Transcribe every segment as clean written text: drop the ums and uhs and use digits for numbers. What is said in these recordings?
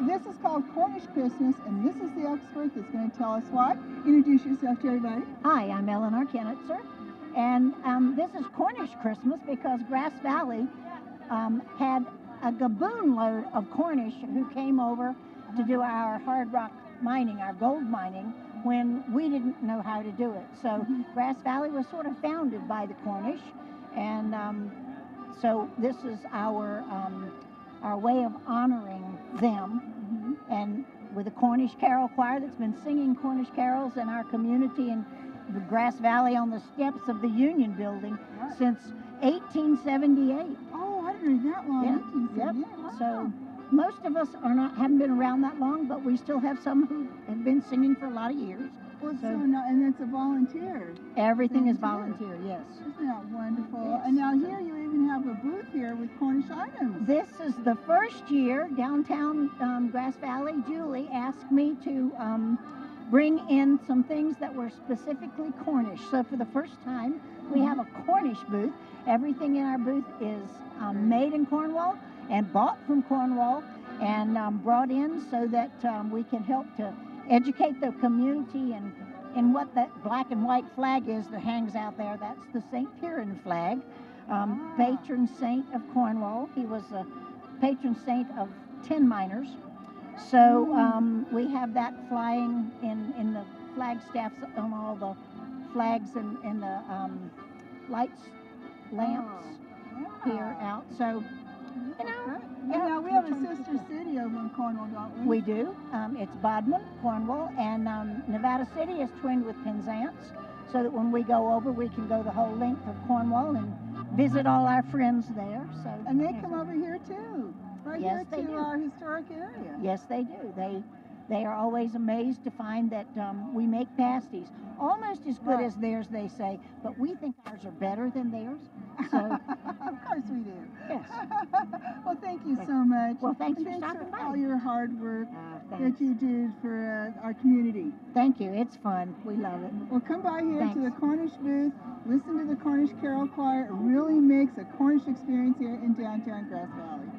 this is called Cornish Christmas, and this is the expert that's going to tell us why. Introduce yourself to everybody. Hi, I'm Eleanor Kennitzer, and this is Cornish Christmas because Grass Valley had a gaboon load of Cornish who came over to do our hard rock mining, our gold mining, when we didn't know how to do it. So Grass Valley was sort of founded by the Cornish, and so this is our way of honoring them, and with the Cornish Carol Choir that's been singing Cornish carols in our community in the Grass Valley on the steps of the Union Building since 1878. Oh, I didn't know that long. Yeah. 1878. Yep. Wow. So most of us haven't been around that long, but we still have some who have been singing for a lot of years. Well, and it's a volunteer. Everything is volunteer, yes. Isn't that wonderful? Yes. And now here you even have a booth here with Cornish items. This is the first year downtown Grass Valley. Julie asked me to bring in some things that were specifically Cornish. So for the first time, we have a Cornish booth. Everything in our booth is made in Cornwall and bought from Cornwall and brought in so that we can help to educate the community and what that black and white flag is that hangs out there. That's the St. Piran flag, patron saint of Cornwall. He was a patron saint of tin miners. So we have that flying in the flagstaffs on all the flags and the lights, lamps here out. So, you know. And now we have a sister city over in Cornwall, don't we? We do. It's Bodmin, Cornwall, and Nevada City is twinned with Penzance, so that when we go over, we can go the whole length of Cornwall and visit all our friends there. So, and they come over here too, right Yes, here they to do. our historic area. Yes, they do. They are always amazed to find that we make pasties almost as good as theirs, they say, but we think ours are better than theirs. So, of course we do. Yes. Well, thank you so much. Well, thanks and for stopping by. all your hard work Thanks. that you do for our community. Thank you. It's fun. We love it. Well, come by here Thanks. to the Cornish booth, listen to the Cornish Carol Choir. It really makes a Cornish experience here in downtown Grass Valley.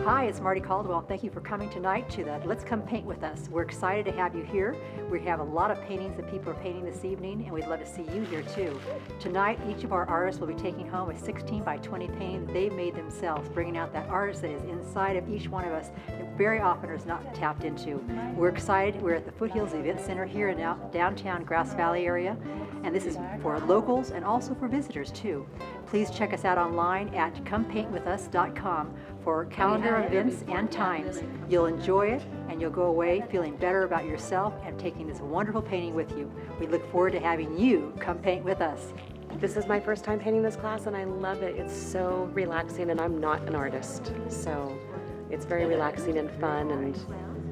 Hi, it's Marty Caldwell. Thank you for coming tonight to the Let's Come Paint with Us. We're excited to have you here. We have a lot of paintings that people are painting this evening, and we'd love to see you here too. Tonight, each of our artists will be taking home a 16 by 20 painting that they've made themselves, bringing out that artist that is inside of each one of us that very often is not tapped into. We're excited. We're at the Foothills Event Center here in downtown Grass Valley area, and this is for locals and also for visitors too. Please check us out online at comepaintwithus.com for calendar events and times. You'll enjoy it and you'll go away feeling better about yourself and taking this wonderful painting with you. We look forward to having you come paint with us. This is my first time painting this class and I love it. It's so relaxing and I'm not an artist. So it's very relaxing and fun, and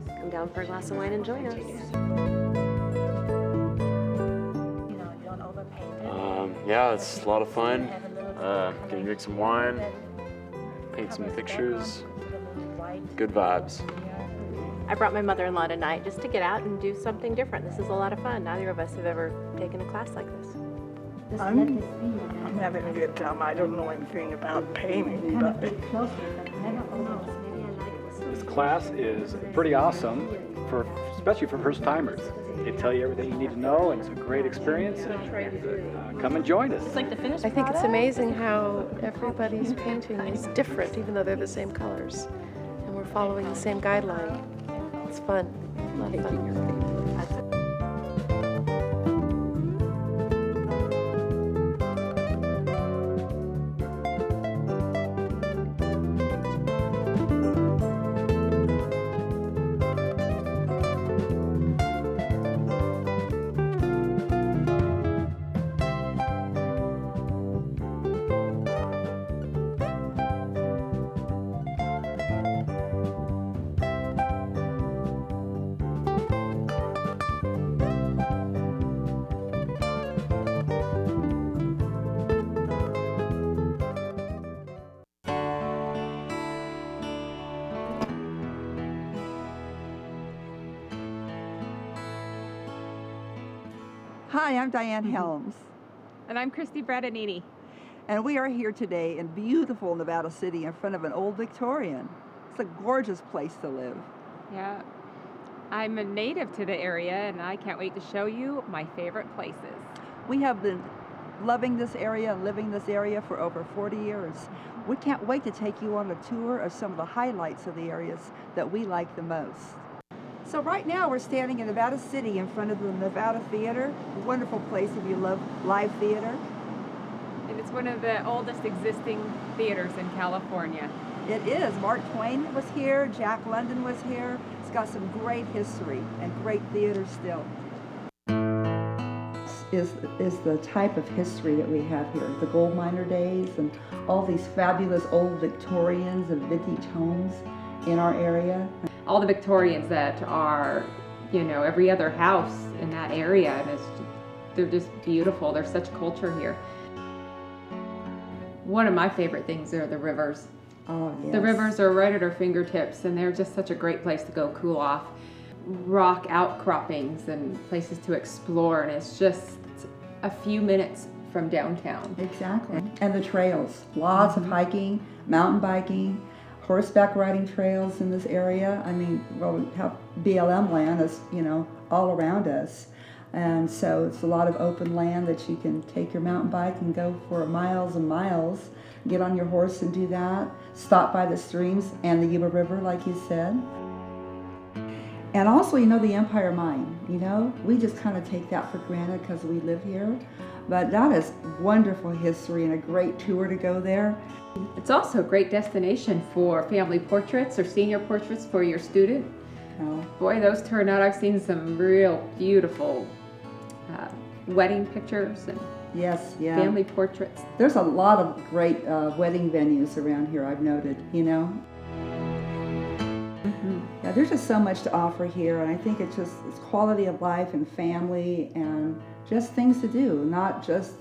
come down for a glass of wine and join us. Yeah, it's a lot of fun. Can drink some wine, paint some pictures, good vibes. I brought my mother-in-law tonight just to get out and do something different. This is a lot of fun. Neither of us have ever taken a class like this. I'm having a good time. I don't know anything about painting, but This class is pretty awesome, especially for first timers. They tell you everything you need to know, and it's a great experience. And, come and join us. I think it's amazing how everybody's painting is different, even though they're the same colors, and we're following the same guideline. It's fun. A lot of fun. Hi, I'm Diane Helms, And I'm Christy Bradinini. and we are here today in beautiful Nevada City in front of an old Victorian. It's a gorgeous place to live. Yeah, I'm a native to the area and I can't wait to show you my favorite places. We have been loving this area and living this area for over 40 years. We can't wait to take you on a tour of some of the highlights of the areas that we like the most. So right now we're standing in Nevada City in front of the Nevada Theater, a wonderful place if you love live theater. And it's one of the oldest existing theaters in California. It is. Mark Twain was here, Jack London was here. It's got some great history and great theater still. Is the type of history that we have here, the gold miner days and all these fabulous old Victorians and vintage homes in our area. All the Victorians that are, every other house in that area, and they're just beautiful. There's such culture here. One of my favorite things are the rivers. Oh, yes. The rivers are right at our fingertips, and they're just such a great place to go cool off. Rock outcroppings and places to explore, and it's just a few minutes from downtown. Exactly. And the trails, lots of hiking, mountain biking, horseback riding trails in this area. I mean, well, we have BLM land is, all around us. And so it's a lot of open land that you can take your mountain bike and go for miles and miles, get on your horse and do that, stop by the streams and the Yuba River, like you said. And also, the Empire Mine, we just kind of take that for granted because we live here. But that is wonderful history and a great tour to go there. It's also a great destination for family portraits or senior portraits for your student. Oh. Boy, those turn out. I've seen some real beautiful wedding pictures and Yes, yeah. family portraits. There's a lot of great wedding venues around here, I've noted, Yeah, there's just so much to offer here, and I think it's quality of life and family and just things to do, not just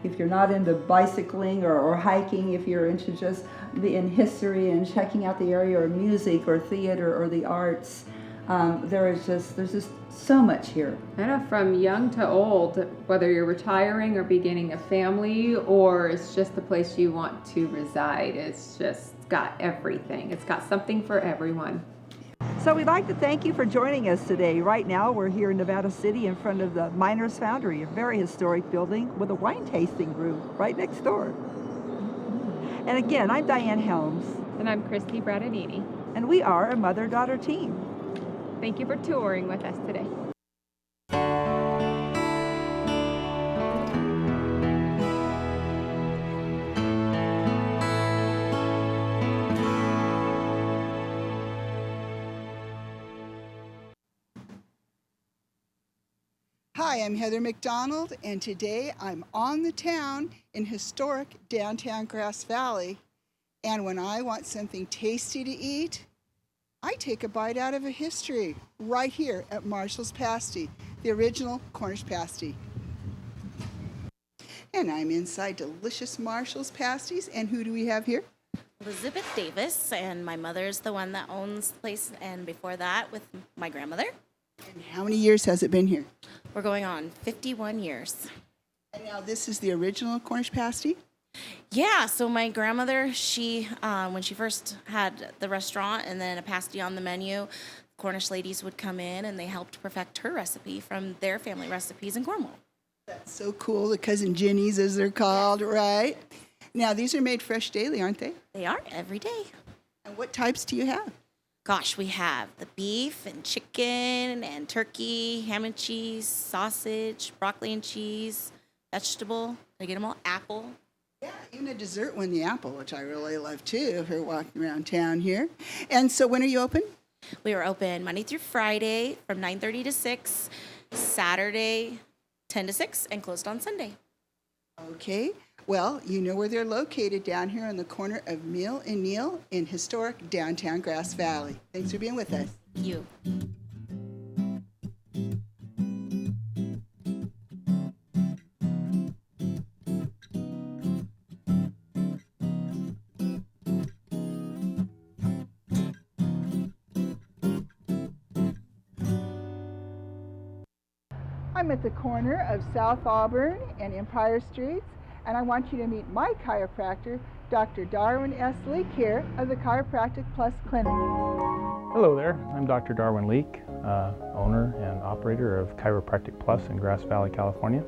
if you're not into bicycling or hiking, if you're into just in history and checking out the area or music or theater or the arts. There's just so much here. I know, from young to old, whether you're retiring or beginning a family, or it's just the place you want to reside, it's just got everything. It's got something for everyone. So we'd like to thank you for joining us today. Right now we're here in Nevada City in front of the Miners Foundry, a very historic building with a wine tasting room right next door. And again, I'm Diane Helms. And I'm Christy Bradadini. And we are a mother-daughter team. Thank you for touring with us today. Hi, I'm Heather McDonald, and today I'm on the town in historic downtown Grass Valley. And when I want something tasty to eat, I take a bite out of a history right here at Marshall's Pasty, the original Cornish pasty. And I'm inside delicious Marshall's Pasties, and who do we have here? Elizabeth Davis, and my mother's the one that owns the place, and before that with my grandmother. And how many years has it been here? We're going on 51 years. And now this is the original Cornish pasty? Yeah, so my grandmother, she, when she first had the restaurant and then a pasty on the menu, Cornish ladies would come in and they helped perfect her recipe from their family recipes in Cornwall. That's so cool, the Cousin Ginnies as they're called, right? Now these are made fresh daily, aren't they? They are, every day. And what types do you have? Gosh, we have the beef and chicken and turkey, ham and cheese, sausage, broccoli and cheese, vegetable. Did I get them all? Apple. Yeah, even a dessert one, the apple, which I really love too if you're walking around town here. And so when are you open? We are open Monday through Friday from 9:30 to 6, Saturday 10 to 6, and closed on Sunday. Okay. Well, you know where they're located down here on the corner of Mill and Neal in historic downtown Grass Valley. Thanks for being with us. Thank you. I'm at the corner of South Auburn and Empire Streets, and I want you to meet my chiropractor, Dr. Darwin S. Leak here of the Chiropractic Plus Clinic. Hello there, I'm Dr. Darwin Leak, owner and operator of Chiropractic Plus in Grass Valley, California.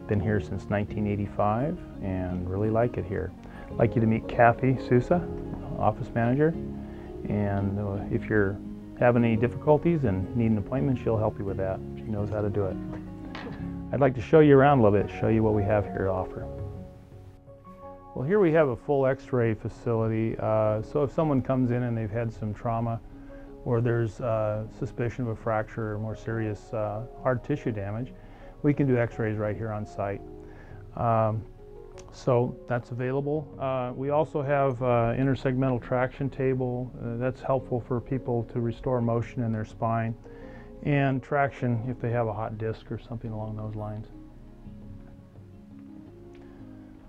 Been here since 1985 and really like it here. I'd like you to meet Kathy Sousa, office manager, and if you're having any difficulties and need an appointment, she'll help you with that. She knows how to do it. I'd like to show you around a little bit, show you what we have here to offer. Well, here we have a full x-ray facility, so if someone comes in and they've had some trauma or there's suspicion of a fracture or more serious hard tissue damage, we can do x-rays right here on site. So that's available. We also have intersegmental traction table. That's helpful for people to restore motion in their spine, and traction if they have a hot disc or something along those lines.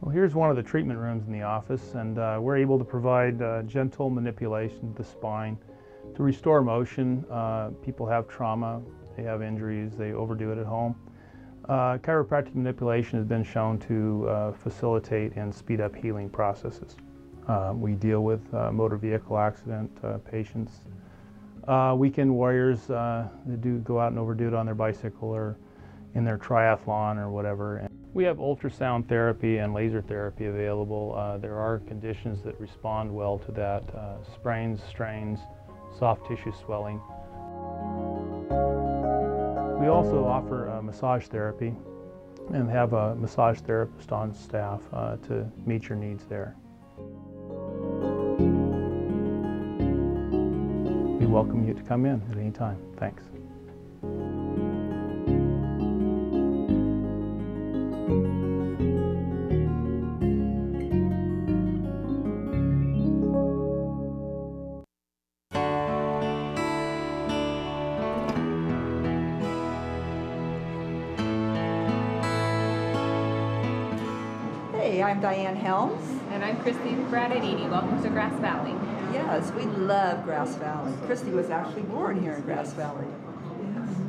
Well, here's one of the treatment rooms in the office, and we're able to provide gentle manipulation of the spine to restore motion. People have trauma, they have injuries, they overdo it at home. Chiropractic manipulation has been shown to facilitate and speed up healing processes. We deal with motor vehicle accident patients, weekend warriors that do go out and overdo it on their bicycle or in their triathlon or whatever. And we have ultrasound therapy and laser therapy available. There are conditions that respond well to that, sprains, strains, soft tissue swelling. We also offer massage therapy and have a massage therapist on staff to meet your needs there. We welcome you to come in at any time. Thanks. Hey, I'm Diane Helms. And I'm Christy Bradadini. Welcome to Grass Valley. Yes, we love Grass Valley. Christy was actually born here in Grass Valley.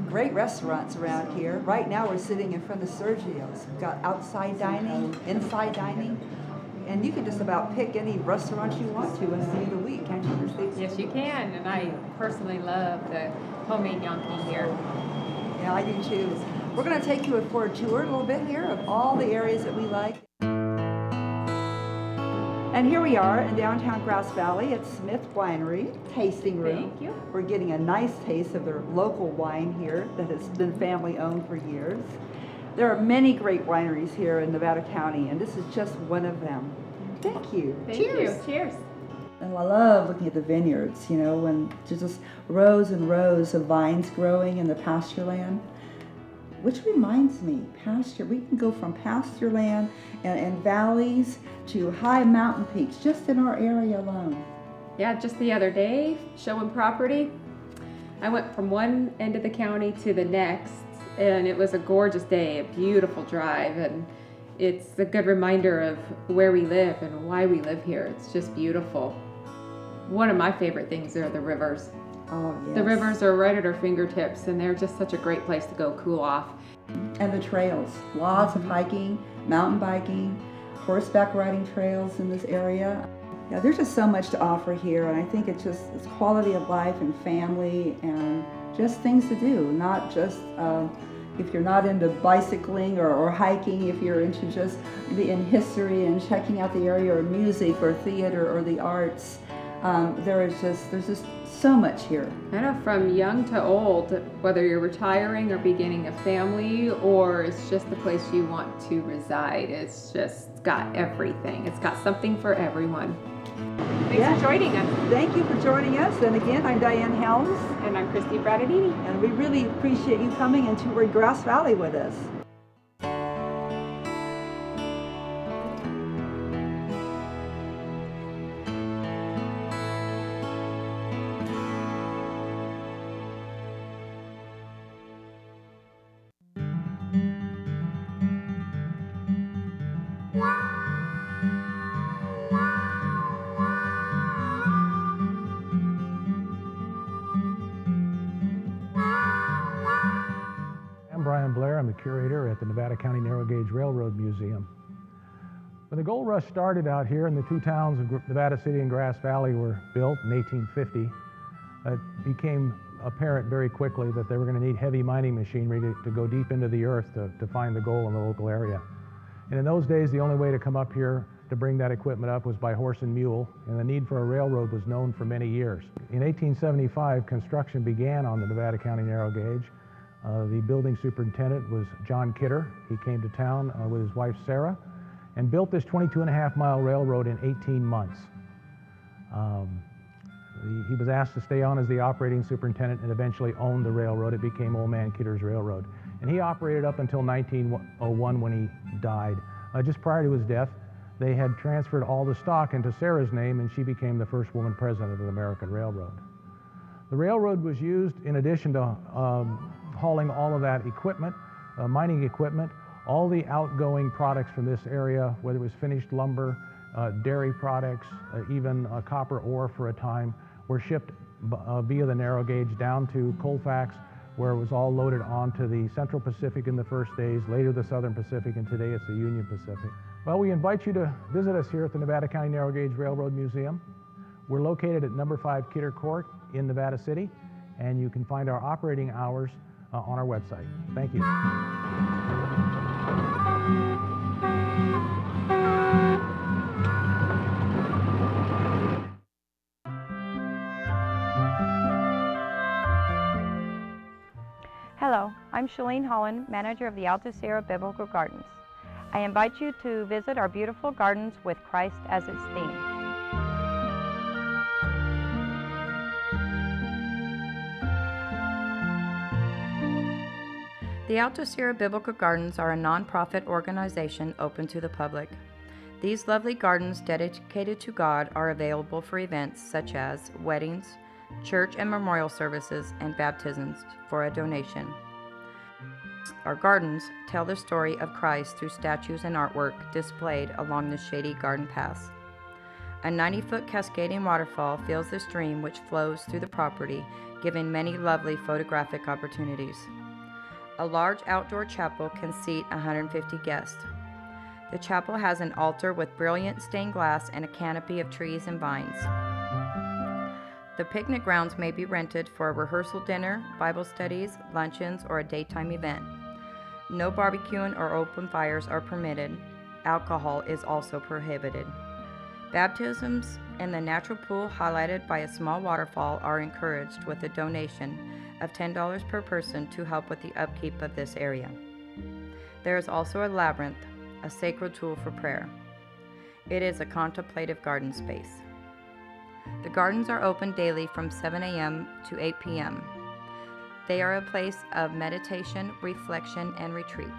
Great restaurants around here. Right now we're sitting in front of Sergio's. We've got outside dining, inside dining, and you can just about pick any restaurant you want to any day of the week, can't you, Christy? Yes, you can, and I personally love the homemade Yankee here. Yeah, I do too. We're going to take you for a tour a little bit here of all the areas that we like. And here we are in downtown Grass Valley at Smith Winery Tasting Room. Thank you. We're getting a nice taste of their local wine here that has been family owned for years. There are many great wineries here in Nevada County, and this is just one of them. Thank you. Thank Cheers. you. Cheers. And I love looking at the vineyards, you know, when there's just rows and rows of vines growing in the pasture land. Which reminds me, pasture, we can go from pasture land and valleys to high mountain peaks just in our area alone. Yeah, just the other day, showing property, I went from one end of the county to the next, and it was a gorgeous day, a beautiful drive, and it's a good reminder of where we live and why we live here. It's just beautiful. One of my favorite things are the rivers. Oh, yes. The rivers are right at our fingertips, and they're just such a great place to go cool off. And the trails, lots of hiking, mountain biking, horseback riding trails in this area. Yeah, there's just so much to offer here, and I think it's quality of life and family and just things to do, not just if you're not into bicycling or hiking, if you're into just in history and checking out the area or music or theater or the arts. There's just so much here. I know, from young to old, whether you're retiring or beginning a family, or it's just the place you want to reside, it's just got everything. It's got something for everyone. Thanks for joining us. Thank you for joining us. And again, I'm Diane Helms. And I'm Christy Bradadini. And we really appreciate you coming and touring Grass Valley with us. I'm Brian Blair. I'm the curator at the Nevada County Narrow Gauge Railroad Museum. When the gold rush started out here and the two towns of Nevada City and Grass Valley were built in 1850, it became apparent very quickly that they were going to need heavy mining machinery to go deep into the earth to find the gold in the local area. And in those days, the only way to come up here to bring that equipment up was by horse and mule, and the need for a railroad was known for many years. In 1875, construction began on the Nevada County Narrow Gauge. The building superintendent was John Kidder. He came to town with his wife Sarah and built this 22.5-mile railroad in 18 months. He was asked to stay on as the operating superintendent and eventually owned the railroad. It became Old Man Kidder's Railroad. And he operated up until 1901 when he died. Just prior to his death, they had transferred all the stock into Sarah's name, and she became the first woman president of the American Railroad. The railroad was used, in addition to hauling all of that equipment, mining equipment, all the outgoing products from this area, whether it was finished lumber, dairy products, even copper ore for a time, were shipped via the narrow gauge down to Colfax, where it was all loaded onto the Central Pacific in the first days, later the Southern Pacific, and today it's the Union Pacific. Well, we invite you to visit us here at the Nevada County Narrow Gauge Railroad Museum. We're located at number 5 Kidder Court in Nevada City, and you can find our operating hours on our website. Thank you. Hello, I'm Shalene Holland, manager of the Alta Sierra Biblical Gardens. I invite you to visit our beautiful gardens with Christ as its theme. The Alta Sierra Biblical Gardens are a nonprofit organization open to the public. These lovely gardens dedicated to God are available for events such as weddings, church and memorial services, and baptisms for a donation. Our gardens tell the story of Christ through statues and artwork displayed along the shady garden paths. A 90-foot cascading waterfall fills the stream which flows through the property, giving many lovely photographic opportunities. A large outdoor chapel can seat 150 guests. The chapel has an altar with brilliant stained glass and a canopy of trees and vines. The picnic grounds may be rented for a rehearsal dinner, Bible studies, luncheons, or a daytime event. No barbecuing or open fires are permitted. Alcohol is also prohibited. Baptisms in the natural pool, highlighted by a small waterfall, are encouraged with a donation of $10 per person to help with the upkeep of this area. There is also a labyrinth, a sacred tool for prayer. It is a contemplative garden space. The gardens are open daily from 7 a.m. to 8 p.m. They are a place of meditation, reflection, and retreat.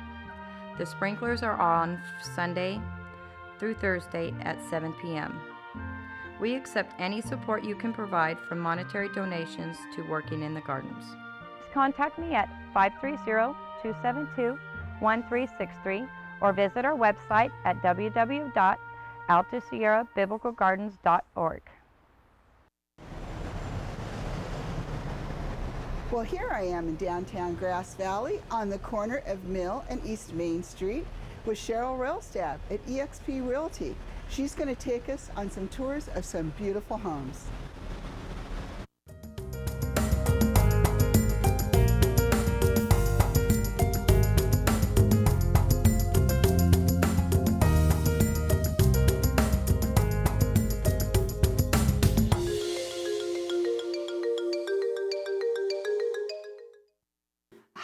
The sprinklers are on Sunday through Thursday at 7 p.m. We accept any support you can provide, from monetary donations to working in the gardens. Contact me at 530-272-1363 or visit our website at www.altosierrabiblicalgardens.org. Well, here I am in downtown Grass Valley on the corner of Mill and East Main Street with Cheryl Railstab at eXp Realty. She's going to take us on some tours of some beautiful homes.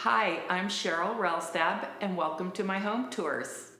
Hi, I'm Cheryl Railstab, and welcome to my home tours.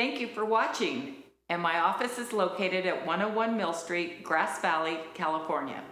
Thank you for watching, and my office is located at 101 Mill Street, Grass Valley, California.